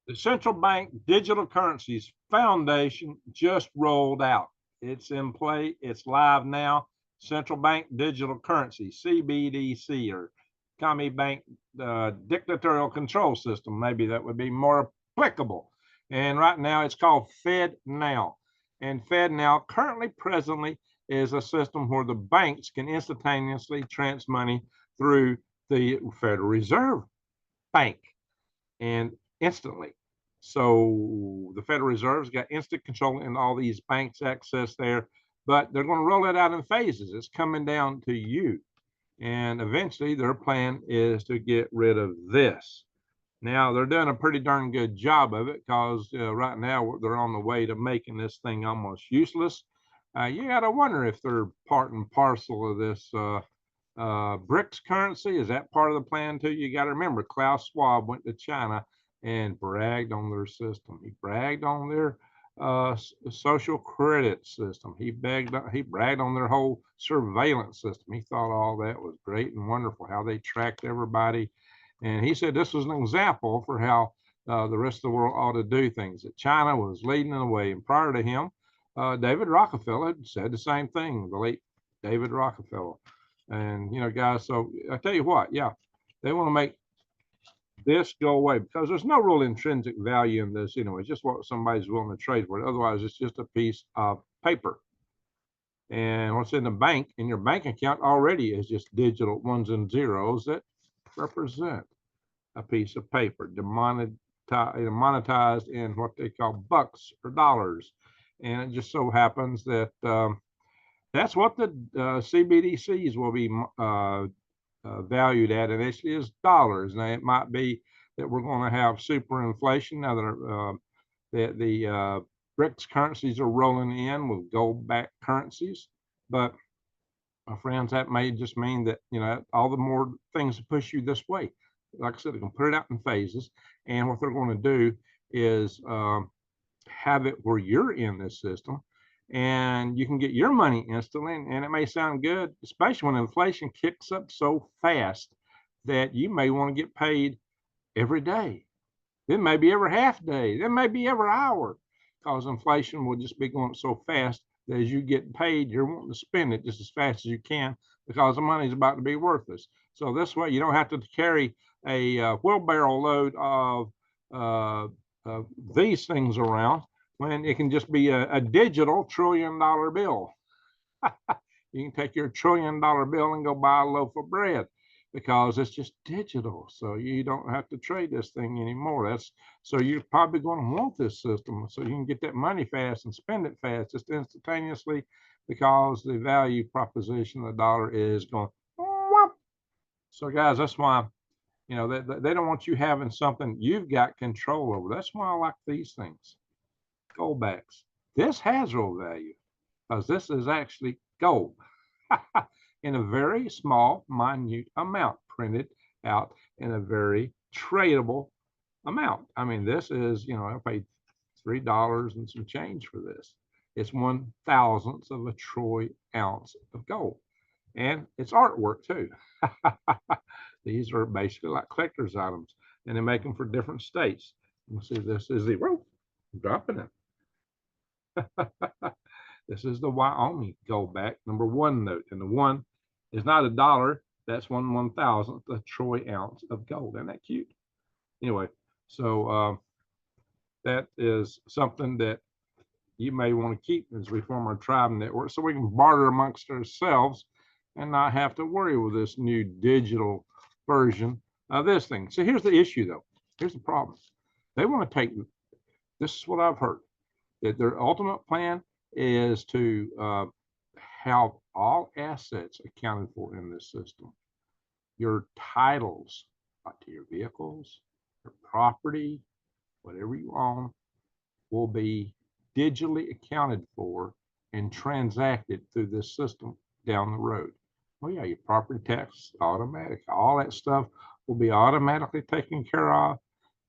The Central Bank Digital Currencies Foundation just rolled out. It's in play. It's live now. Central Bank Digital Currency, CBDC, or Commie Bank Dictatorial Control System. Maybe that would be more applicable. And right now it's called FedNow. And FedNow presently is a system where the banks can instantaneously transfer money through the Federal Reserve Bank and instantly. So the Federal Reserve's got instant control in all these banks' access there, but they're going to roll it out in phases. It's coming down to you. And eventually their plan is to get rid of this. Now they're doing a pretty darn good job of it because right now they're on the way to making this thing almost useless. You got to wonder if they're part and parcel of this BRICS currency. Is that part of the plan too? You got to remember, Klaus Schwab went to China and bragged on their system. He bragged on their social credit system. He bragged on their whole surveillance system. He thought all that was great and wonderful, how they tracked everybody. And he said this was an example for how the rest of the world ought to do things, that China was leading the way. And prior to him, David Rockefeller had said the same thing, the late David Rockefeller. And, you know, guys, so I tell you what, yeah, they want to make this go away because there's no real intrinsic value in this anyway. It's just what somebody's willing to trade for it. Otherwise, it's just a piece of paper. And what's in the bank, in your bank account already is just digital ones and zeros that represent a piece of paper, monetized in what they call bucks or dollars. And it just so happens that that's what the CBDCs will be valued at initially is dollars. Now, it might be that we're going to have super inflation now that the BRICS currencies are rolling in with gold-backed currencies. But my friends, that may just mean that, you know, all the more things to push you this way. Like I said, they're going to put it out in phases. And what they're going to do is have it where you're in this system and you can get your money instantly. And it may sound good, especially when inflation kicks up so fast that you may want to get paid every day. Then maybe every half day, then maybe every hour, because inflation will just be going up so fast that as you get paid, you're wanting to spend it just as fast as you can because the money is about to be worthless. So this way, you don't have to carry a wheelbarrow load of these things around when it can just be a digital $1 trillion bill. You can take your $1 trillion bill and go buy a loaf of bread because it's just digital. So you don't have to trade this thing anymore. So you're probably going to want this system so you can get that money fast and spend it fast, just instantaneously, because the value proposition of the dollar is going. So guys, that's why, you know, they don't want you having something you've got control over. That's why I like these things. Goldbacks. This has real value because this is actually gold in a very small, minute amount, printed out in a very tradable amount. I mean, this is, you know, I paid $3 and some change for this. It's 1/1000th of a troy ounce of gold. And it's artwork too. These are basically like collector's items, and they make them for different states. You see, this is the, whoa, I'm dropping it. This is the Wyoming Goldback #1 note, and the one is not $1. That's 1/1000th a troy ounce of gold. Isn't that cute? Anyway, so that is something that you may want to keep as we form our tribe network, so we can barter amongst ourselves and not have to worry with this new digital version of this thing. So here's the issue, though. Here's the problem. They want to take, this is what I've heard, that their ultimate plan is to have all assets accounted for in this system. Your titles, like to your vehicles, your property, whatever you own, will be digitally accounted for and transacted through this system down the road. Oh yeah, your property tax, automatic, all that stuff will be automatically taken care of,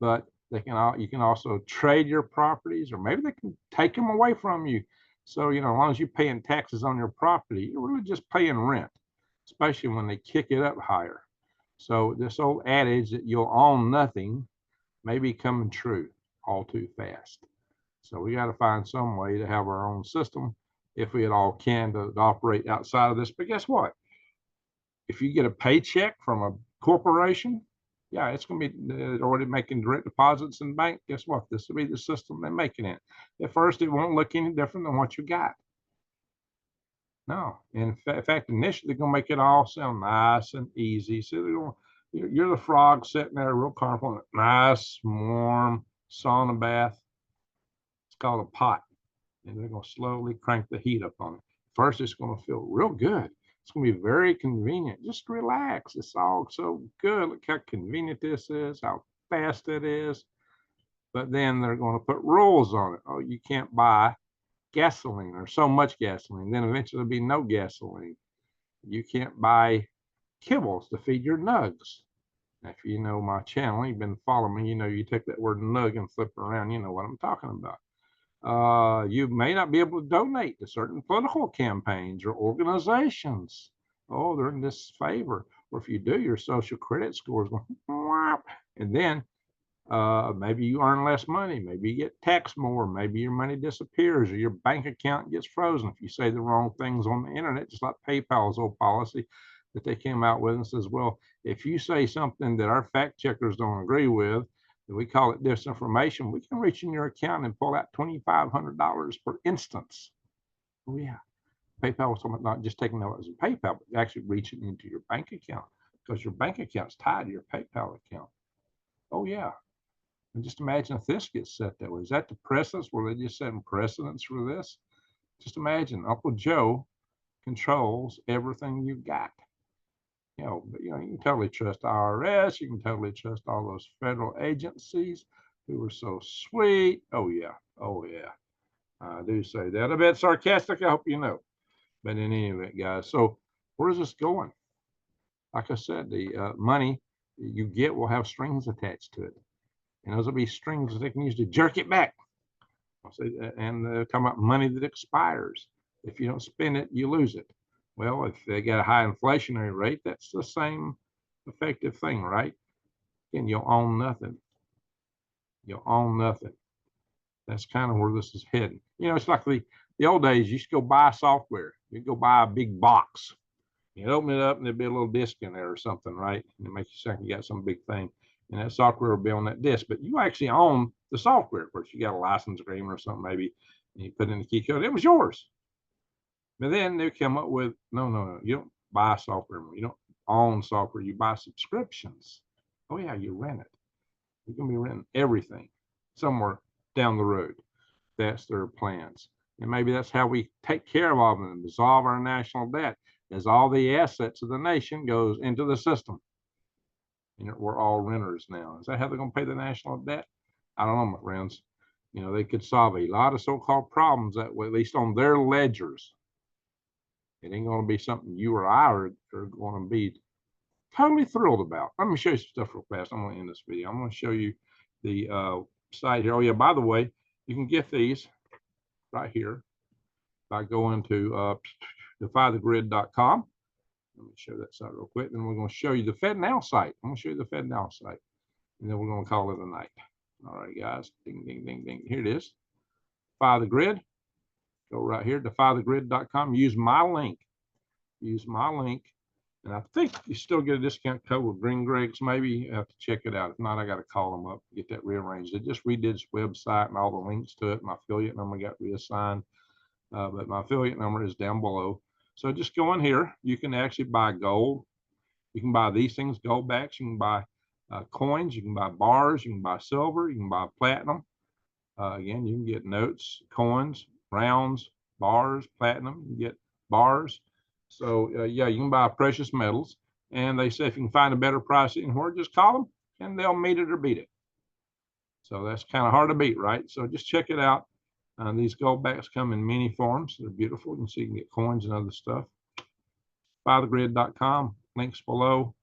but they can, you can also trade your properties, or maybe they can take them away from you. So, you know, as long as you're paying taxes on your property, you're really just paying rent, especially when they kick it up higher. So this old adage that you'll own nothing may be coming true. all too fast. So we got to find some way to have our own system, if we at all can, to operate outside of this. But guess what? If you get a paycheck from a corporation, yeah, it's going to be already making direct deposits in the bank. Guess what? This will be the system they're making it. At first, it won't look any different than what you got. No, in fact, initially they're going to make it all sound nice and easy. So they're going, you're the frog sitting there, real comfortable, nice, warm sauna bath. It's called a pot, and they're going to slowly crank the heat up on it. First, it's going to feel real good. It's going to be very convenient. Just relax. It's all so good. Look how convenient this is, how fast it is. But then they're going to put rules on it. Oh, you can't buy gasoline or so much gasoline. Then eventually there'll be no gasoline. You can't buy kibbles to feed your nugs. Now, if you know my channel, you've been following me, you know you take that word nug and flip it around, you know what I'm talking about. You may not be able to donate to certain political campaigns or organizations. Oh, they're in disfavor. Or if you do, your social credit score is going, and then maybe you earn less money. Maybe you get taxed more. Maybe your money disappears or your bank account gets frozen if you say the wrong things on the internet, just like PayPal's old policy that they came out with and says, well, if you say something that our fact checkers don't agree with, we call it disinformation, we can reach in your account and pull out $2,500 per instance. Oh, yeah. PayPal was talking about not just taking those as a PayPal, but actually reaching into your bank account because your bank account's tied to your PayPal account. Oh, yeah. And just imagine if this gets set that way. Is that the precedence? Were they just setting precedence for this? Just imagine Uncle Joe controls everything you've got. But you can totally trust IRS. You can totally trust all those federal agencies who are so sweet. Oh yeah, oh yeah. I do say that. A bit sarcastic, I hope you know. But in any event, guys, so where is this going? Like I said, the money you get will have strings attached to it. And those will be strings that they can use to jerk it back. And they're talking about money that expires. If you don't spend it, you lose it. Well, if they got a high inflationary rate, that's the same effective thing, right? And you'll own nothing. You'll own nothing. That's kind of where this is heading. It's like the old days. You used to go buy software. You'd go buy a big box. You'd open it up and there'd be a little disk in there or something, right? And it makes you think you got some big thing. And that software will be on that disk. But you actually own the software. Of course, you got a license agreement or something maybe, and you put in the key code. It was yours. But then they come up with, no, you don't buy software. You don't own software. You buy subscriptions. Oh, yeah, you rent it. You're going to be renting everything somewhere down the road. That's their plans. And maybe that's how we take care of all of them, dissolve our national debt, as all the assets of the nation goes into the system. And we're all renters now. Is that how they're going to pay the national debt? I don't know, my friends. They could solve a lot of so-called problems that way, at least on their ledgers. It ain't going to be something you or I are going to be totally thrilled about. Let me show you some stuff real fast. I'm going to end this video. I'm going to show you the site here. Oh, yeah, by the way, you can get these right here by going to defythegrid.com. Let me show that site real quick. Then we're going to show you the FedNow site. I'm going to show you the FedNow site. And then we're going to call it a night. All right, guys. Ding, ding, ding, ding. Here it is. Defy the Grid. Go right here, defythegrid.com. Use my link. Use my link. And I think you still get a discount code with Green Greg's. Maybe you have to check it out. If not, I got to call them up, get that rearranged. They just redid this website and all the links to it. My affiliate number got reassigned. But my affiliate number is down below. So just go in here. You can actually buy gold. You can buy these things, Goldbacks. You can buy coins. You can buy bars. You can buy silver. You can buy platinum. Again, you can get notes, coins, rounds, bars, platinum. You can get bars. So, yeah, you can buy precious metals. And they say if you can find a better price anywhere, just call them and they'll meet it or beat it. So that's kind of hard to beat, right? So just check it out. These Goldbacks come in many forms. They're beautiful. You can see you can get coins and other stuff. Defythegrid.com. Links below.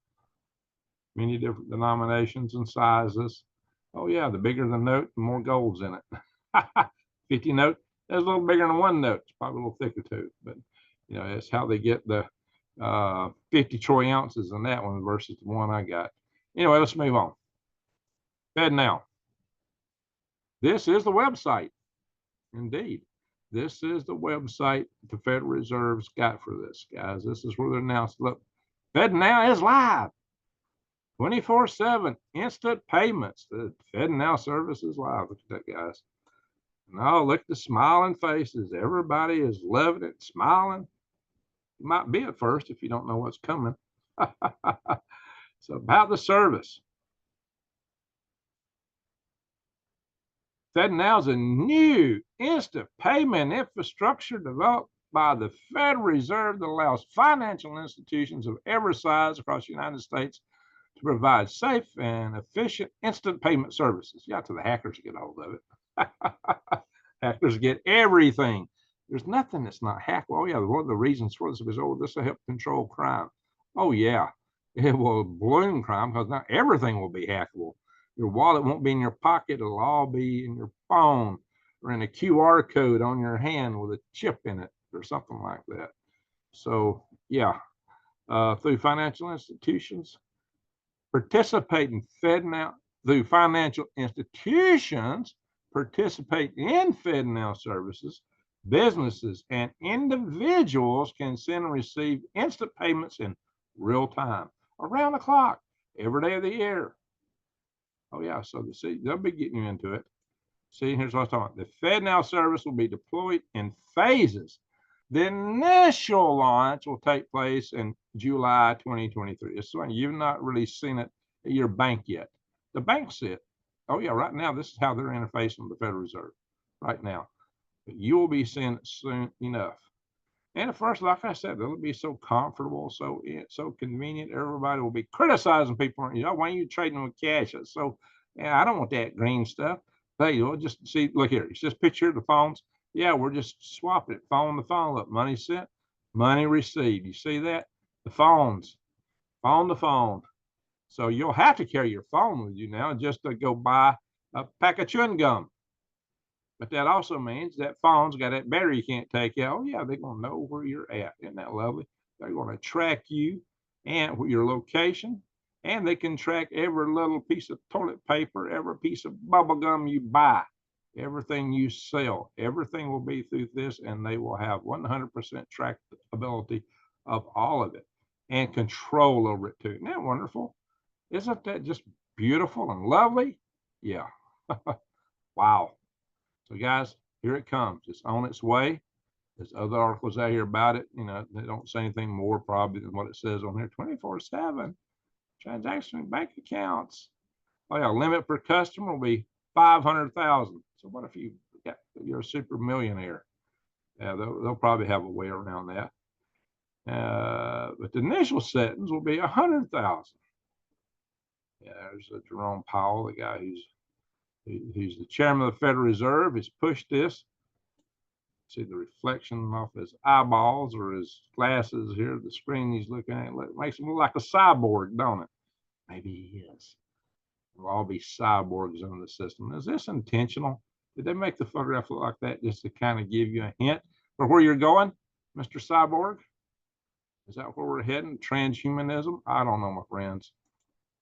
Many different denominations and sizes. Oh, yeah, the bigger the note, the more gold's in it. 50 note, that's a little bigger than one note. It's probably a little thicker too. But, that's how they get the 50 troy ounces in that one versus the one I got. Anyway, let's move on. FedNow. This is the website. Indeed. This is the website the Federal Reserve's got for this, guys. This is where they're announced. Look, FedNow is live. 24/7 instant payments. The FedNow service is live. Look at that, guys. No, look at the smiling faces. Everybody is loving it, smiling. You might be at first if you don't know what's coming. So about the service. FedNow is a new instant payment infrastructure developed by the Federal Reserve that allows financial institutions of every size across the United States to provide safe and efficient instant payment services. You got to the hackers to get a hold of it. Hackers get everything. There's nothing that's not hackable. Oh, yeah, one of the reasons for this is, oh, this will help control crime. Oh, yeah, it will balloon crime because not everything will be hackable. Your wallet won't be in your pocket. It'll all be in your phone or in a QR code on your hand with a chip in it or something like that. So, yeah, through financial institutions, participate in FedNow, through financial institutions, participate in FedNow services, businesses and individuals can send and receive instant payments in real time, around the clock, every day of the year. Oh, yeah, so see, they'll be getting you into it. See, here's what I was talking about. The FedNow service will be deployed in phases. The initial launch will take place in July 2023. It's funny, you've not really seen it at your bank yet. The banks see it. Oh, yeah, right now, this is how they're interfacing with the Federal Reserve right now. But you will be seeing it soon enough. And at first, like I said, it'll be so comfortable, so convenient. Everybody will be criticizing people. You know, why are you trading with cash? So, yeah, I don't want that green stuff. But you'll just see, look here, it's just picture of the phones. Yeah, we're just swapping it, phone to phone. Look, money sent, money received. You see that? The phones, phone to phone. So you'll have to carry your phone with you now just to go buy a pack of chewing gum. But that also means that phone's got that battery you can't take out. Oh, yeah, they're going to know where you're at. Isn't that lovely? They're going to track you and your location, and they can track every little piece of toilet paper, every piece of bubble gum you buy, everything you sell. Everything will be through this, and they will have 100% trackability of all of it and control over it, too. Isn't that wonderful? Isn't that just beautiful and lovely? Yeah. Wow. So, guys, here it comes. It's on its way. There's other articles out here about it. You know, they don't say anything more probably than what it says on here. 24/7 transaction bank accounts. Oh, yeah, limit per customer will be 500,000. So what if you're a super millionaire? Yeah, they'll probably have a way around that. But the initial settings will be 100,000. Yeah, there's Jerome Powell, the guy who's the chairman of the Federal Reserve. He's pushed this. See the reflection off his eyeballs or his glasses here, the screen he's looking at. It makes him look like a cyborg, don't it? Maybe he is. We'll all be cyborgs under the system. Is this intentional? Did they make the photograph look like that just to kind of give you a hint for where you're going, Mr. Cyborg? Is that where we're heading? Transhumanism? I don't know, my friends.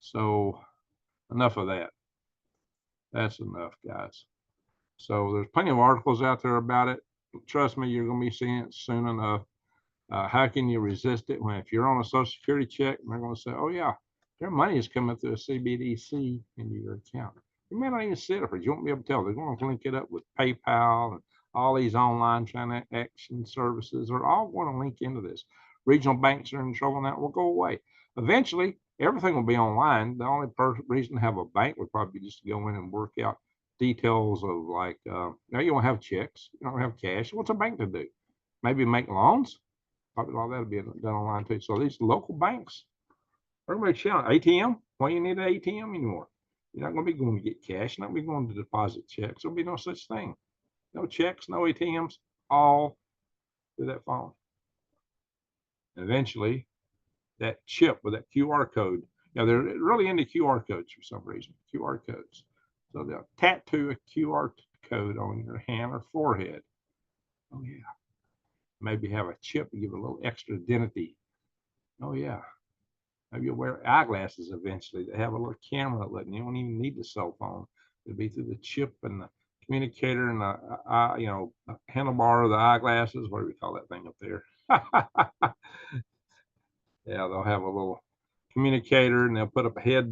So enough of that. That's enough, guys. So there's plenty of articles out there about it. Trust me, you're going to be seeing it soon enough. How can you resist it when if you're on a Social Security check, and they're going to say, oh, yeah, their money is coming through a CBDC into your account. You may not even see it, but you won't be able to tell. They're going to link it up with PayPal and all these online transaction services are all going to link into this. Regional banks are in trouble now. It will go away. Eventually, everything will be online. The only reason to have a bank would probably be just to go in and work out details of like, now you don't have checks, you don't have cash. What's a bank to do? Maybe make loans? Probably all that'll be done online too. So these local banks, everybody shout, ATM? Why do you need an ATM anymore? You're not going to be going to get cash. You're not going to be going to deposit checks. There'll be no such thing. No checks, no ATMs, all through that phone. And eventually, that chip with that QR code, you know, they're really into QR codes for some reason, QR codes. So they'll tattoo a QR code on your hand or forehead. Oh, yeah. Maybe have a chip to give a little extra identity. Oh, yeah. Maybe you'll wear eyeglasses eventually that have a little camera that you don't even need the cell phone. It'll be through the chip and communicator and the you know, handlebar of the eyeglasses. What do we call that thing up there? Yeah, they'll have a little communicator and they'll put up a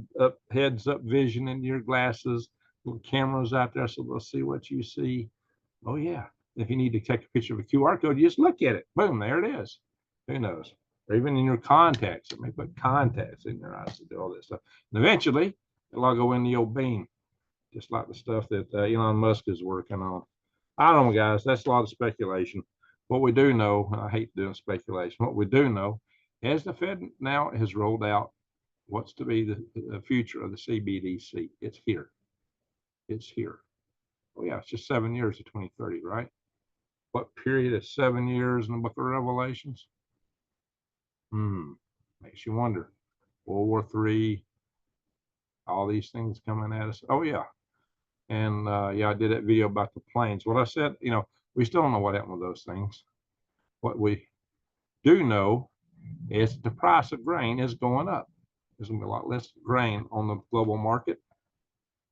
heads up vision into your glasses. Little cameras out there so they'll see what you see. Oh yeah. If you need to take a picture of a QR code, you just look at it. Boom, there it is. Who knows? Or even in your contacts, it may put contacts in your eyes to do all this stuff. And eventually, it'll all go in the old beam, just like the stuff that Elon Musk is working on. I don't know, guys. That's a lot of speculation. What we do know, I hate doing speculation. What we do know, as the Fed now has rolled out what's to be the future of the CBDC, it's here. It's here. Oh yeah, it's just 7 years to 2030, right? What period is 7 years in the Book of Revelations? Makes you wonder. World War III, all these things coming at us. Oh yeah. And yeah, I did that video about the planes. What I said, you know, we still don't know what happened with those things. What we do know is that the price of grain is going up. There's gonna be a lot less grain on the global market.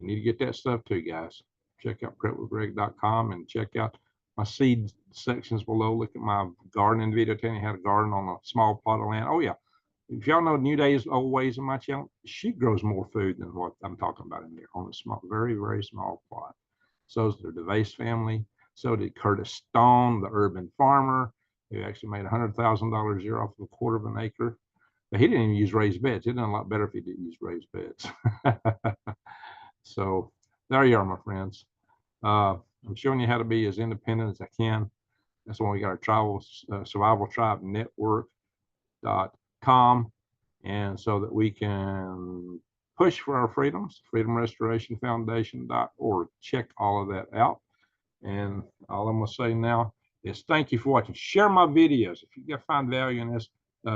You need to get that stuff too, guys. Check out prepwithgreg.com and check out my seed sections below. Look at my gardening video telling you how to garden on a small plot of land. Oh yeah. If y'all know New Day's old ways in my channel, she grows more food than what I'm talking about in there on a small, very, very small plot. So is the Demise family. So did Curtis Stone, the urban farmer, who actually made $100,000 a year off of a quarter of an acre. But he didn't even use raised beds. It'd done a lot better if he didn't use raised beds. So there you are, my friends. I'm showing you how to be as independent as I can. That's why we got our survival tribe network.com, and so that we can push for our freedoms. freedomrestorationfoundation.org. Check all of that out. And all I'm going to say now is thank you for watching. Share my videos. If you find value in this,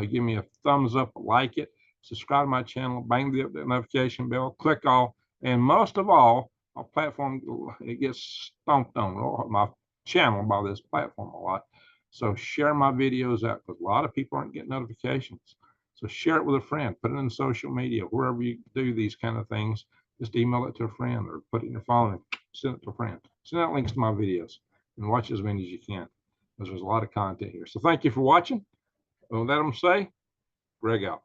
give me a thumbs up, like it, subscribe to my channel, bang the notification bell, click all, and most of all, my platform, it gets stomped on my channel by this platform a lot. So share my videos out because a lot of people aren't getting notifications. So share it with a friend, put it in social media, wherever you do these kind of things. Just email it to a friend or put it in your phone and send it to a friend. Send out links to my videos and watch as many as you can because there's a lot of content here. So thank you for watching. With that, I'm going to say, Greg out.